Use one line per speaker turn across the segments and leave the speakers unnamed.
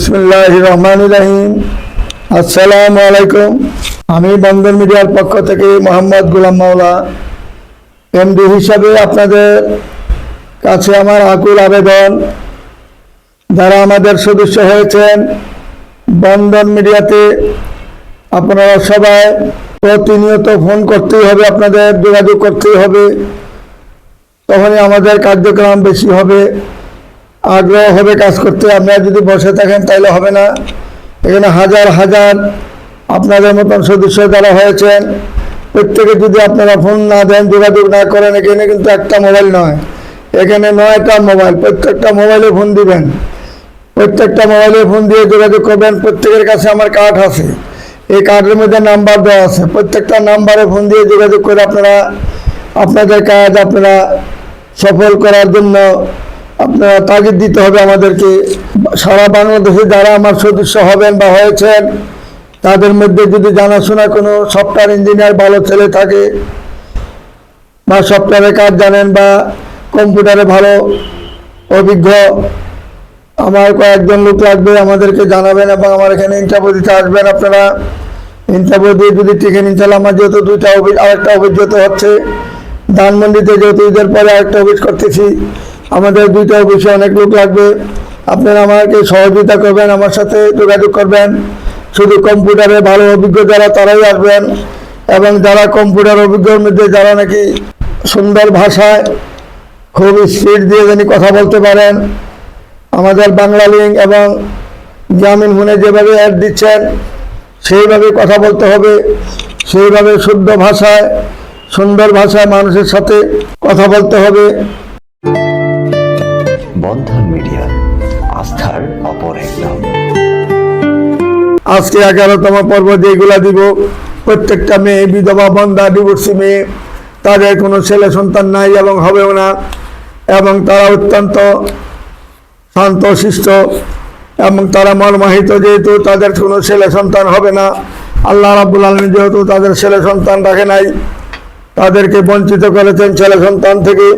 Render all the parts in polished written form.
বিসমিল্লাহির রহমানির রহিম। আসসালামু আলাইকুম। আমি বন্ধন মিডিয়ার পক্ষ থেকে মোহাম্মদ গোলাম মাওলা এমডি হিসাবে আপনাদের কাছে আমার আকুল আবেদন, যারা আমাদের সদস্য হয়েছেন বন্ধন মিডিয়াতে, আপনারা সবাই প্রতিনিয়ত ফোন করতেই হবে, আপনাদের যোগাযোগ করতেই হবে, তখনই আমাদের কার্যক্রম বেশি হবে, আগ্রহ হবে কাজ করতে। আপনারা যদি বসে থাকেন তাহলে হবে না। এখানে হাজার হাজার আপনাদের মতন সদস্য যারা হয়েছেন, প্রত্যেকে যদি আপনারা ফোন না দেন, যোগাযোগ না করেন, এখানে কিন্তু একটা মোবাইল নয়, এখানে 9টা মোবাইল, প্রত্যেকটা মোবাইলে ফোন দিবেন, প্রত্যেকটা মোবাইলে ফোন দিয়ে যোগাযোগ করবেন। প্রত্যেকের কাছে আমার কার্ড আছে, এই কার্ডের মধ্যে নাম্বার দেওয়া আছে, প্রত্যেকটা নাম্বারে ফোন দিয়ে যোগাযোগ করে আপনারা আপনাদের কাজ আপনারা সফল করার জন্য আপনারা তাগিদ দিতে হবে আমাদেরকে। সারা বাংলাদেশে যারা আমার সদস্য হবেন বা হয়েছেন, তাদের মধ্যে যদি জানাশোনা কোনো সফটওয়্যার ইঞ্জিনিয়ার ভালো ছেলে থাকে বা সফটওয়্যারের কাজ জানেন বা কম্পিউটারে ভালো অভিজ্ঞ, আমার কয়েকজন লোক লাগবে, আমাদেরকে জানাবেন এবং আমার এখানে ইন্টারভিউ দিতে আসবেন। আপনারা ইন্টারভিউ দিয়ে যদি টিকেন, ইনশাল্লাহ আমার যেহেতু আরেকটা অভিজ্ঞতা হচ্ছে ধানমন্ডিতে, যেহেতু ঈদের পরে আরেকটা অফিস করতেছি, আমাদের 2টা অফিসে অনেক লোক লাগবে। আপনারা আমাকে সহযোগিতা করবেন, আমার সাথে যোগাযোগ করবেন। শুধু কম্পিউটারে ভালো অভিজ্ঞ যারা তারাই আসবেন, এবং যারা কম্পিউটার অভিজ্ঞর মধ্যে যারা নাকি সুন্দর ভাষায় খুব স্পিড দিয়ে জানি কথা বলতে পারেন, আমাদের বাংলা লিঙ্ক এবং গ্রামীণ ফোনে যেভাবে অ্যাড দিচ্ছেন সেইভাবে কথা বলতে হবে, সেইভাবে শুদ্ধ ভাষায় সুন্দর ভাষায় মানুষের সাথে কথা বলতে হবে।
বন্ধন মিডিয়া, আস্থার অপর এক নাম।
আজকে 11তম পর্ব যেগুলা দিব, প্রত্যেকটা মেয়ে বিধবা, বন্ধা, ডিভোর্সি মেয়ে, তাদের কোনো ছেলে সন্তান নাই এবং হবেও না, এবং তারা অত্যন্ত শান্ত শিষ্ট এবং তারা মর্মাহিত, যেহেতু তাদের কোনো ছেলে সন্তান হবে না। আল্লাহ রাব্বুল আলামিন যেহেতু তাদের ছেলে সন্তান রাখে নাই, তাদেরকে বঞ্চিত করেছেন ছেলে সন্তান থেকে।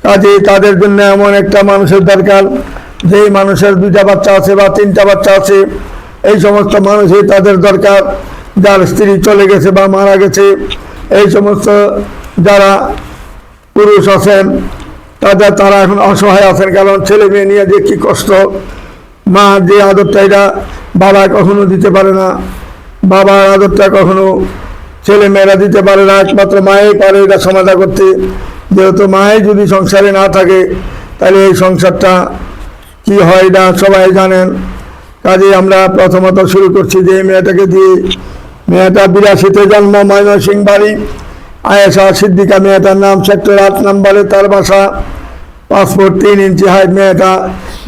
কাজেই তাদের জন্য এমন একটা মানুষের দরকার, যেই মানুষের 2টা বাচ্চা আছে বা 3টা বাচ্চা আছে, এই সমস্ত মানুষই তাদের দরকার। যার স্ত্রী চলে গেছে বা মারা গেছে, এই সমস্ত যারা পুরুষ আছেন তারা এখন অসহায় আছেন, কারণ ছেলে মেয়ে নিয়ে যে কি কষ্ট। মা যে আদরটা, এটা বাবা কখনো দিতে পারে না, বাবার আদরটা কখনো ছেলে মেয়েরা দিতে পারে না, একমাত্র মাই পারে এটা সমাধা করতে। যেহেতু মাই যদি সংসারে না থাকে, তাহলে এই সংসারটা কি হয় এটা সবাই জানেন। কাজেই আমরা প্রথমত শুরু করছি যে মেয়েটাকে দিয়ে। মেয়েটা 82-তে জন্ম, ময়মনসিংহ বাড়ি, আয়েশা সিদ্দিকা মেয়েটার নাম, সেক্টর 8 নম্বরে তার বাসা, পাসপোর্ট 3 ইঞ্চি হাইট। মেয়েটা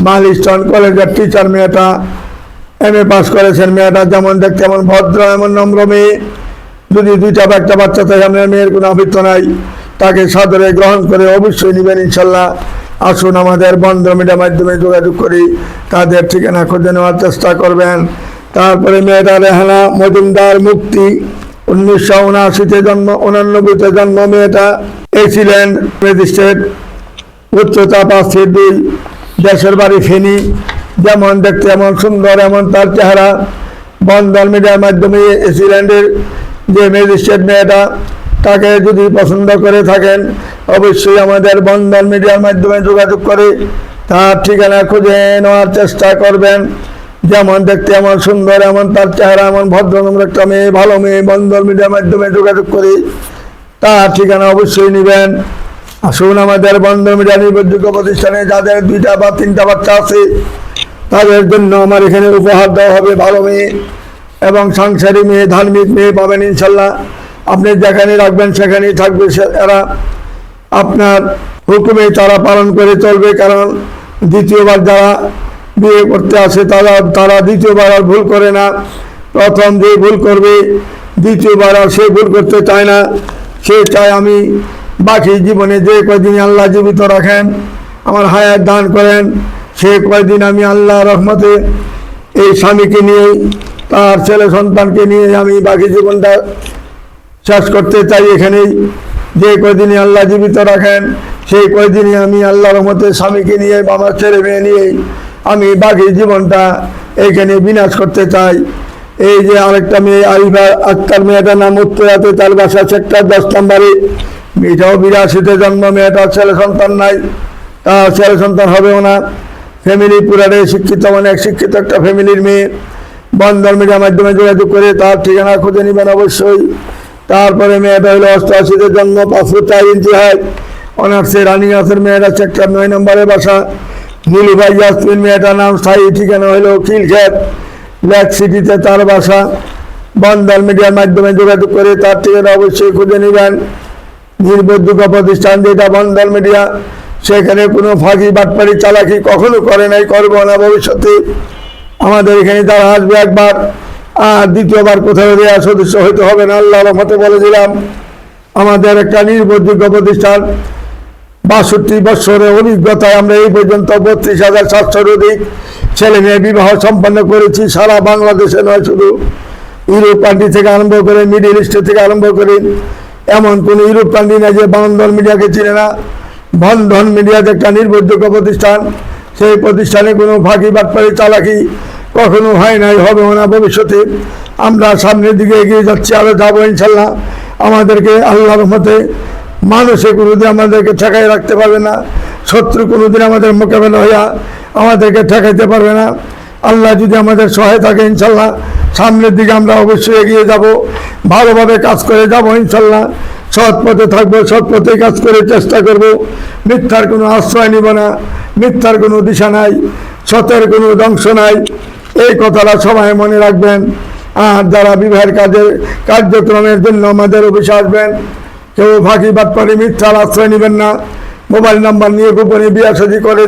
মাইলস্টোন কলেজের টিচার, মেয়েটা MA পাস করেছেন। মেয়েটা যেমন দেখতে এমন ভদ্র, এমন নম্র মেয়ে। যদি 2টা বা 1টা বাচ্চা থাকে, আপনার মেয়ের কোনো আবৃত্ত নাই, তাকে সাদরে গ্রহণ করে অবশ্যই নেবেন ইনশাল্লাহ। আসুন আমাদের বন্ধন মিডিয়ার মাধ্যমে যোগাযোগ করি, তাদের ঠিকানা খুঁজে নেওয়ার চেষ্টা করবেন। তারপরে মেয়েটা রেহানা মজুমদার, মুক্তি, 1979-তে জন্ম, 89-তে জন্ম। মেয়েটা এক্সিলেন্ট ম্যাজিস্ট্রেট, উচ্চতা 5 ফিট 2, দেশের বাড়ি ফেনী। যেমন দেখতে এমন সুন্দর, এমন তার চেহারা। বন্ধন মিডিয়ার মাধ্যমে এক্সিলেন্টের যে ম্যাজিস্ট্রেট মেয়েটা, তাকে যদি পছন্দ করে থাকেন, অবশ্যই আমাদের বন্ধন মিডিয়ার মাধ্যমে যোগাযোগ করে তার ঠিকানা খুঁজে নেওয়ার চেষ্টা করবেন। যেমন দেখতে এমন সুন্দর, এমন তার চেহারা, এমন ভদ্রনম্র একটা মেয়ে, ভালো মেয়ে, বন্ধন মিডিয়ার মাধ্যমে যোগাযোগ করে তার ঠিকানা অবশ্যই নেবেন। আসুন আমাদের বন্ধন মিডিয়া নির্ভরযোগ্য প্রতিষ্ঠানে যাদের 2টা বা 3টা বাচ্চা আছে, তাদের জন্য আমার এখানে উপহার দেওয়া হবে ভালো মেয়ে এবং সাংসারী মেয়ে, ধার্মিক মেয়ে পাবেন ইনশাল্লাহ। আপনি যেখানে রাখবেন সেখানেই থাকবে এরা, আপনার হুকুমে তারা পালন করে চলবে। কারণ দ্বিতীয়বার যারা বিয়ে করতে আসে, তারা দ্বিতীয়বার আর ভুল করে না। প্রথম যে ভুল করবে, দ্বিতীয়বার আর সে ভুল করতে চায় না। সে চায় আমি বাকি জীবনে যে কয়দিন আল্লাহ জীবিত রাখেন, আমার হায়াত দান করেন, সে কয়দিন আমি আল্লাহ রহমতে এই স্বামীকে নিয়ে, তার ছেলে সন্তানকে নিয়ে আমি বাকি জীবনটা শেষ করতে চাই এখানেই। যে কয়দিনই আল্লাহ জীবিত রাখেন, সেই কয়দিনই আমি আল্লাহর রহমতে স্বামীকে নিয়ে, আমার ছেলে মেয়ে নিয়ে আমি বাকি জীবনটা এইখানে বিনাশ করতে চায়। এই যে আরেকটা মেয়ে আরিফা আক্তার, মেয়েটার নাম উত্তরাতে, তার বাসা সেক্টর 10 নম্বরে। মেয়েটাও 82-তে জন্ম, মেয়েটার ছেলে সন্তান নাই, তার ছেলে সন্তান হবেও না। ফ্যামিলি পুরাটে শিক্ষিত, অনেক শিক্ষিত একটা ফ্যামিলির মেয়ে। বন্ধন মিডিয়ার মাধ্যমে যোগাযোগ করে তার ঠিকানা খুঁজে নেবেন অবশ্যই। তারপরে মেয়েটা হলো 88-তে জন্ম, 5 ফুট 4 ইঞ্চি হাইট, অনার্সে রানিং আছে। মেয়েটা সেক্টর 9 নম্বরে বাসা। নীলুফা ইয়াসমিন, মেয়েটার নাম, স্থায়ী ঠিকানা হলো খিলক্ষেত, লেক সিটিতে তার বাসা। বন্ধন মিডিয়ার মাধ্যমে যোগাযোগ করে তার ঠিকানা অবশ্যই খুঁজে নেবেন। নির্ভরযোগ্য প্রতিষ্ঠান যেটা বন্ধন মিডিয়া, সেখানে কোনো ফাঁকি বাটপাড়ি চালাকি কখনো করে নাই, করবো না ভবিষ্যতে। আমাদের এখানে যারা আসবে একবার, আর দ্বিতীয়বার কোথাও দেওয়া সদস্য হইতে হবে না, আল্লাহর রহমতে বলে দিলাম। আমাদের একটা নির্ভরযোগ্য প্রতিষ্ঠান, 62 বছরের অভিজ্ঞতায় আমরা এই পর্যন্ত 32,700 অধিক ছেলে মেয়ে বিবাহ সম্পন্ন করেছি। সারা বাংলাদেশে নয়, শুধু ইউরোপ কান্ট্রি থেকে আরম্ভ করে, মিডিল ইস্ট থেকে আরম্ভ করে, এমন কোন ইউরোপ কান্ট্রি নাই যে বন্ধন মিডিয়াকে চিনে না। বন্ধন মিডিয়া একটা নির্ভরযোগ্য প্রতিষ্ঠান, সেই প্রতিষ্ঠানে কোনো ফাঁকি বাটপাড়ি চালাকি কখনো হয় নাই, হবেও না ভবিষ্যতে। আমরা সামনের দিকে এগিয়ে যাচ্ছি, আরো যাবো ইনশাল্লাহ। আমাদেরকে আল্লাহর রহমতে মানুষে কোনোদিন আমাদেরকে ঠেকাই রাখতে পারবে না, শত্রু কোনোদিন আমাদের মোকাবেলা হইয়া আমাদেরকে ঠেকাইতে পারবে না। আল্লাহ যদি আমাদের সহায় থাকে, ইনশাল্লাহ সামনের দিকে আমরা অবশ্যই এগিয়ে যাব, ভালোভাবে কাজ করে যাব ইনশাল্লাহ। সৎ পথে থাকবো, সৎ পথে কাজ করে চেষ্টা করব। মিথ্যার কোনো আশ্রয় নিব না, মিথ্যার কোনো দিশা নাই, সতের কোনো ধ্বংস নাই, এই কথাটা সবাই মনে রাখবেন। আর যারা বিবাহের কার্যক্রমের জন্য আমাদের অফিসে আসবেন, কেউ ফাঁকি বাটপাড়ি মিথ্যার আশ্রয় নেবেন না। মোবাইল নাম্বার নিয়ে গোপনে বিয়া শাদী করে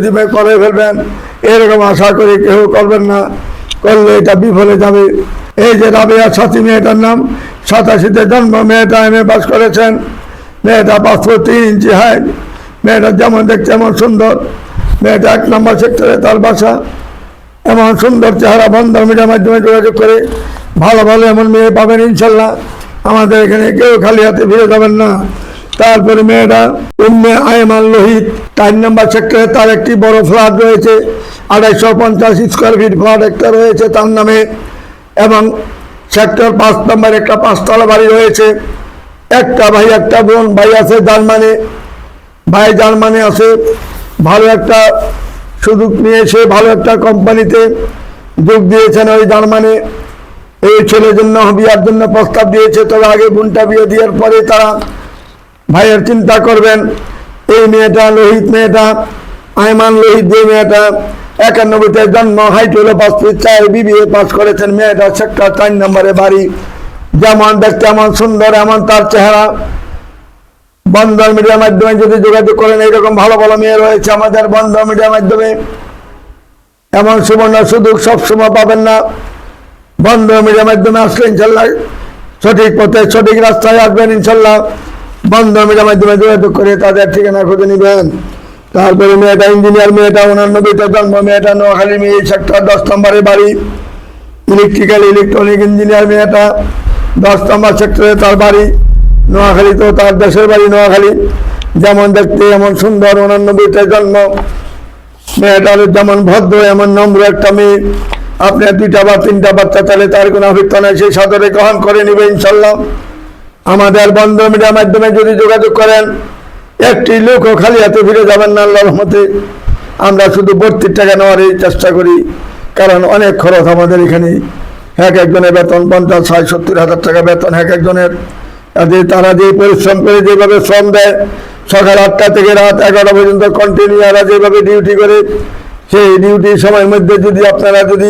ফেলবেন, এরকম আশা করে কেউ করবেন না, করলে এটা বিফলে যাবে। এই যে রাবেয়া সাথী, মেয়েটার নাম, 87-তে জন্ম, মেয়েটা MA পাস করেছেন। মেয়েটা 5 ফুট 3 ইঞ্চি হাইট, মেয়েটা যেমন দেখতে এমন সুন্দর। মেয়েটা 1 নম্বর সেক্টরে তার বাসা। এমন সুন্দর চেহারা, বন্ধন মিডিয়ার মাধ্যমে যোগাযোগ করে ভালো ভালো এমন মেয়ে পাবেন ইনশাল্লাহ। আমাদের এখানে কেউ খালি হাতে ফিরে যাবেন না। তারপরে মেয়েটা উম্মে আয়মান লোহিত, 4 নম্বর সেক্টরে তার একটি বড় ফ্ল্যাট রয়েছে, 250 স্কোয়ার ফিট ফ্ল্যাট একটা রয়েছে তার নামে। এবং সেক্টর 5 নম্বর একটা 5তলা বাড়ি রয়েছে। একটা ভাই, একটা বোন। ভাই আছে জার্মানি, ভাই জার্মানি আছে, ভালো একটা সুযোগ নিয়ে সে ভালো একটা কোম্পানিতে যোগ দিয়েছেন ওই জার্মানি। এই ছেলের জন্য বিয়ার জন্য প্রস্তাব দিয়েছে, তবে আগে বোনটা বিয়ে দেওয়ার পরে তারা ভাইয়ের চিন্তা করবেন। এই মেয়েটা লোহিত, মেয়েটা আয়মান লোহিত, যে মেয়েটা 91-তে জন্ম, হাইট হলো 5 ফুট 4, BBA পাস করেছেন। মেয়েটা সেক্টর 4 নম্বরে বাড়ি। যেমন দেখতে এমন সুন্দর, এমন তার চেহারা। বন্ধন মিডিয়ার মাধ্যমে যদি যোগাযোগ করেন, এইরকম ভালো ভালো মেয়ে রয়েছে আমাদের বন্ধন মিডিয়ার মাধ্যমে। এমন সুবর্ণ সুযোগ সবসময় পাবেন না। বন্ধন মিডিয়ার মাধ্যমে আসলে ইনশাল্লাহ সঠিক পথে, সঠিক রাস্তায় আসবেন ইনশাল্লাহ। বন্ধন মিডিয়ার মাধ্যমে যোগাযোগ করে তাদের ঠিকানা খুঁজে নেবেন। তারপরে মেয়েটা ইঞ্জিনিয়ার, মেয়েটা 89-তে জন্ম, মেয়েটা নোয়াখালী, মেয়ে সেক্টর 10 নম্বরে বাড়ি। ইলেকট্রিক্যাল ইলেকট্রনিক ইঞ্জিনিয়ার, মেয়েটা 10 নম্বর সেক্টরে তার বাড়ি। নোয়াখালী তো তার দেশের বাড়ি নোয়াখালী। যেমন দেখতে এমন সুন্দর, 89-তে জন্ম। মেয়েটার যেমন ভদ্র এমন নম্র একটা মেয়ে। আপনার 2টা বা 3টা বাচ্চা চালে তার কোনো অভিজ্ঞতা নেই, সেই সাদরে গ্রহণ করে নেবে ইনশাল্লাহ। আমাদের বন্ধন মিডিয়ার মাধ্যমে যদি যোগাযোগ করেন, একটি লোকও খালি হাতে ফিরে যাবেন না আল্লাহর রহমতে। আমরা শুধু 32 টাকা নেওয়ার চেষ্টা করি, কারণ অনেক খরচ আমাদের এখানে। এক একজনের বেতন 50, 60, 70 হাজার টাকা বেতন এক একজনের। তারা যে পরিশ্রম করে, যেভাবে শ্রম দেয়, সকাল 8টা থেকে রাত 11টা পর্যন্ত কন্টিনিউ এরা যেভাবে ডিউটি করে, সেই ডিউটির সময়ের মধ্যে যদি আপনারা যদি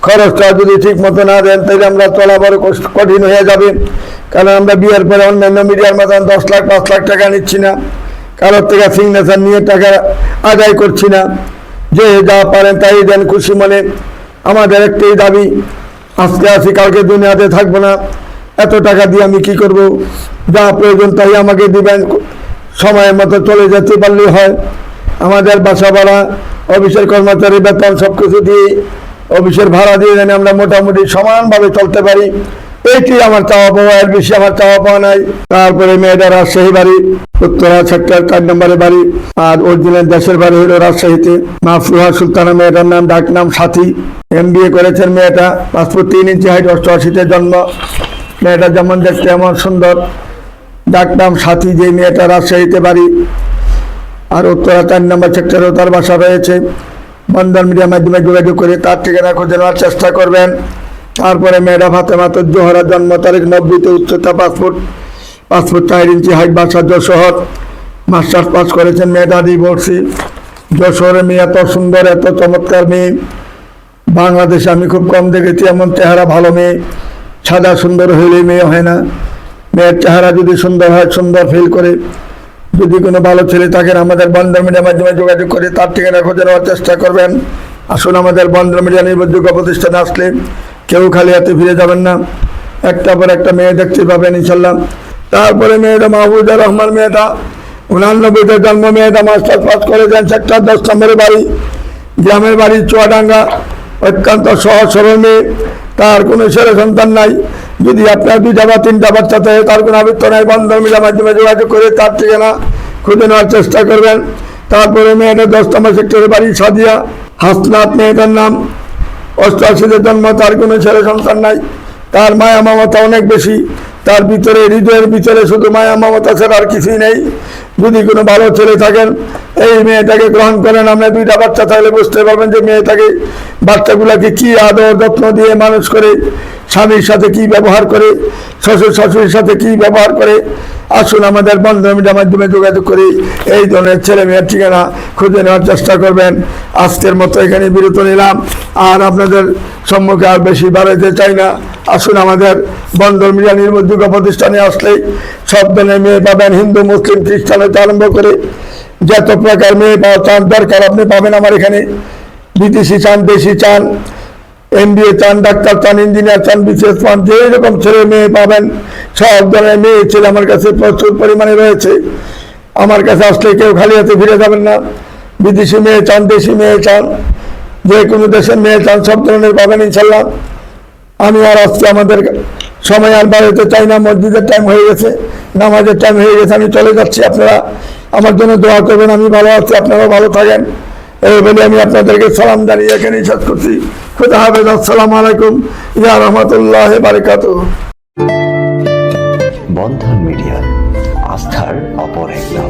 খরচটা যদি ঠিক মতো না দেন, তাহলে আমরা চলা বড় কঠিন হয়ে যাবে। কারণ আমরা বিয়ের পরে অন্যান্য মিডিয়ার মতন 10 লাখ 5 লাখ টাকা নিচ্ছি না, কারোর থেকে সিগনেচার নিয়ে টাকা আদায় করছি না। যে যা পারেন তাই দেন খুশি মনে। আমাদের একটাই দাবি, আজকে আছি কালকে দুনিয়াতে থাকবো না, এত টাকা দিয়ে আমি কি করব? যা প্রয়োজন তাই আমাকে দিবেন, সময়ের মতো চলে যেতে পারলেই হয়। আমাদের বাসা ভাড়া, অফিসের কর্মচারী বেতন সব কিছু দিয়ে, অফিসের ভাড়া দিয়ে যেন আমরা মোটামুটি সমানভাবে চলতে পারি, এইটি আমার চাওয়া পাওয়া, এর বেশি আমার চাওয়া পাওয়া নাই। তারপরে মেয়েটা রাজশাহী বাড়ি, উত্তরা সেক্টর 4 নম্বরে বাড়ি, আর অরিজিনাল দেশের বাড়ি হলো রাজশাহীতে। মাফরুহা সুলতানা মেয়েটার নাম, ডাক নাম সাথী। MBA করেছেন মেয়েটা, 5 ফুট 3 ইঞ্চি হাইট, 88-তে জন্ম। মেয়েটা যেমন দেখতে এমন সুন্দর, ডাক নাম সাথী। যে মেয়েটা রাজশাহীতে বাড়ি, আর উত্তরা 4 নম্বর সেক্টরেও তার বাসা রয়েছে। বন্ধন মিডিয়ার মাধ্যমে যোগাযোগ করে তার ঠিকানা খুঁজে নেওয়ার চেষ্টা করবেন। তারপরে মেয়েটা ফাতেমাতুজ জোহরা, জন্ম তারিখ 90-তে, উচ্চতা 5 ফুট 4 ইঞ্চি হাইট, বাসা যশোর। মাস্টার্স পাস করেছেন মেয়েটা, ডিভোর্সি। যশোরের মেয়ে, এত সুন্দর, এত চমৎকার মেয়ে বাংলাদেশে আমি খুব কম দেখেছি। এমন চেহারা ভালো মেয়ে, সাদা সুন্দর হইলে মেয়ে হয় না। মেয়ের চেহারা যদি সুন্দর হয়, সুন্দর ফিল করে, যদি কোনো ভালো ছেলে থাকেন আমাদের বন্ধন মিডিয়ার মাধ্যমে যোগাযোগ করে তার ঠিকানা খুঁজে নেওয়ার চেষ্টা করবেন। আসুন, আমাদের বন্ধন মিডিয়া নির্ভরযোগ্য প্রতিষ্ঠানে আসলে কেউ খালি হাতে ফিরে যাবেন না, একটা পর একটা মেয়ে দেখতে পাবেন ইনশাল্লাহ। তারপরে মেয়েটা মাহবুজা রহমান, মেয়েটা 89-তে জন্ম। মেয়েটা মাস্টার্স পাস করেছেন, সেক্টর 10 নম্বরে বাড়ি, গ্রামের বাড়ি চুয়াডাঙ্গা। অত্যন্ত সহজ সরল মেয়ে, তার কোনো ছেলে সন্তান নাই। যদি আপনার 2টা বা 3টা বাচ্চা থাকে, তার কোনো আবৃত্ত নাই। বন্ধন মিডিয়ার মাধ্যমে যোগাযোগ করে তার ঠিকানা খুঁজে নেওয়ার চেষ্টা করবেন। তারপরে মেয়েটা 10 নম্বর সেক্টরে বাড়ি, সাদিয়া হাসনাত মেয়েটার নাম, 88-তে জন্ম। তার কোনো ছেলে সন্তান নাই। তার মায়া মমতা অনেক বেশি, তার ভিতরে, হৃদয়ের ভিতরে শুধু মায়া মমতা ছাড়া আর কিছুই নেই। যদি কোনো ভালো ছেলে থাকেন, এই মেয়েটাকে গ্রহণ করেন। আমরা 2টা বাচ্চা থাকলে বুঝতে পারবেন যে মেয়েটাকে, বাচ্চাগুলোকে কি আদর যত্ন দিয়ে মানুষ করে, স্বামীর সাথে কি ব্যবহার করে, শ্বশুর শাশুড়ির সাথে কি ব্যবহার করে। আসুন, আমাদের বন্ধন মিডিয়ার মাধ্যমে যোগাযোগ করে এই ধরনের ছেলে মেয়ের ঠিকানা খুঁজে নেওয়ার চেষ্টা করবেন। আজকের মতো এখানে বিরত নিলাম, আর আপনাদের সম্মুখে আর বেশি বাড়াইতে চাই না। আসুন, আমাদের বন্ধন মিডিয়া নির্ভরযোগ্য প্রতিষ্ঠানে আসলেই সব ধরনের মেয়ে পাবেন, হিন্দু, মুসলিম, খ্রিস্টান হতে আরম্ভ করে যত প্রকার মেয়ে পাওয়া চান দরকার আপনি পাবেন আমার এখানে। বিদেশি চান, দেশি চান, MBA চান, ডাক্তার চান, ইঞ্জিনিয়ার চান, BCS চান, যে রকম ছেলে মেয়ে পাবেন। সব ধরনের মেয়ে ছেলে আমার কাছে প্রচুর পরিমাণে রয়েছে। আমার কাছে আসলে কেউ খালি হাতে ফিরে যাবেন না। বিদেশি মেয়ে চান, দেশি মেয়ে চান, যে কোনো দেশের মেয়ে চান, সব ধরনের পাবেন ইনশাল্লাহ। আমি আর আজকে আমাদের সময় আর বাড়াতে চাই না, মসজিদের টাইম হয়ে গেছে, নামাজের টাইম হয়ে গেছে, আমি চলে যাচ্ছি। আপনারা আমার জন্য দোয়া করবেন। আমি ভালো আছি, আপনারাও ভালো থাকেন। এই বলে আমি আপনাদেরকে সালাম জানিয়ে এখানেই শেষ করছি। খুদা হাফেজ। আসসালামু আলাইকুম ইয়া রাহমাতুল্লাহ বারাকাতুহু।
বন্ধন মিডিয়া, আস্থার অপর এক নাম।